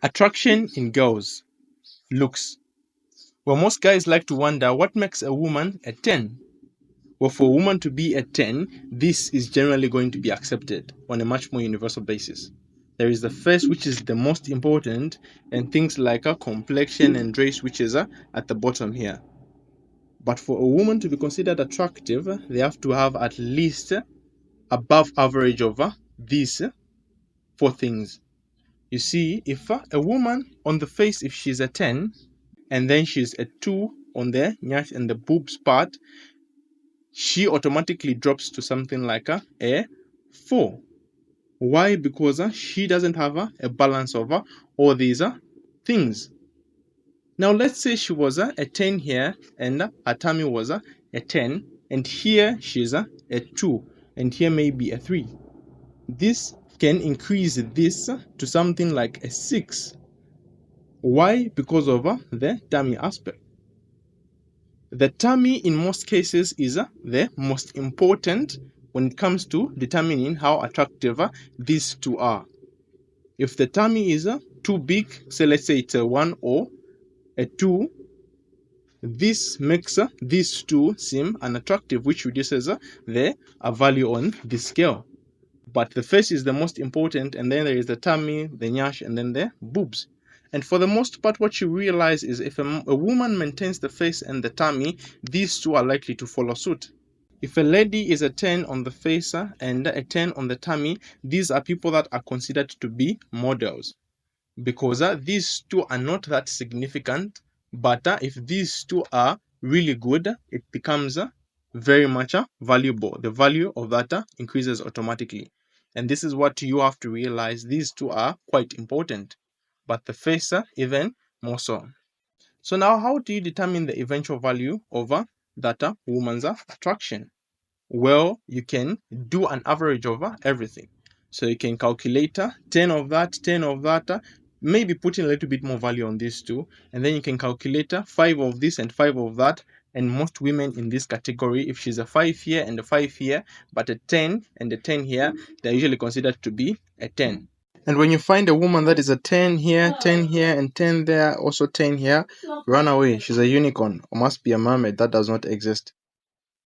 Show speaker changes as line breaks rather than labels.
Attraction in girls. Looks. Well, most guys like to wonder what makes a woman a 10. Well, for a woman to be a 10, this is generally going to be accepted on a much more universal basis. There is the first, which is the most important, and things like a complexion and race, which is at the bottom here. But for a woman to be considered attractive, they have to have at least above average of these 4 things. You see, if a woman on the face, if she's a 10, and then she's a 2 on the nyash and the boobs part, she automatically drops to something like a 4. Why? Because she doesn't have a balance of all these things. Now, let's say she was a 10 here, and her tummy was a 10, and here she's a 2, and here maybe a 3. This can increase this to something like a 6. Why? Because of the tummy aspect. The tummy in most cases is the most important when it comes to determining how attractive these two are. If the tummy is too big, say let's say it's a 1 or a 2, this makes these two seem unattractive, which reduces the value on the scale. But the face is the most important, and then there is the tummy, the nyash, and then the boobs. And for the most part, what you realize is if a woman maintains the face and the tummy, these two are likely to follow suit. If a lady is a 10 on the face and a 10 on the tummy, these are people that are considered to be models. Because these two are not that significant, but if these two are really good, it becomes very much valuable. The value of that increases automatically. And this is what you have to realize. These two are quite important, but the face even more so. So now, how do you determine the eventual value of that woman's attraction? Well, you can do an average over everything. So you can calculate 10 of that, 10 of that, maybe putting a little bit more value on these two, and then you can calculate 5 of this and 5 of that. And most women in this category, if she's a 5 here and a 5 here, but a 10 and a 10 here, they're usually considered to be a 10. And when you find a woman that is a 10 here, 10 here, and 10 there, also 10 here, run away. She's a unicorn, or must be a mermaid. That does not exist.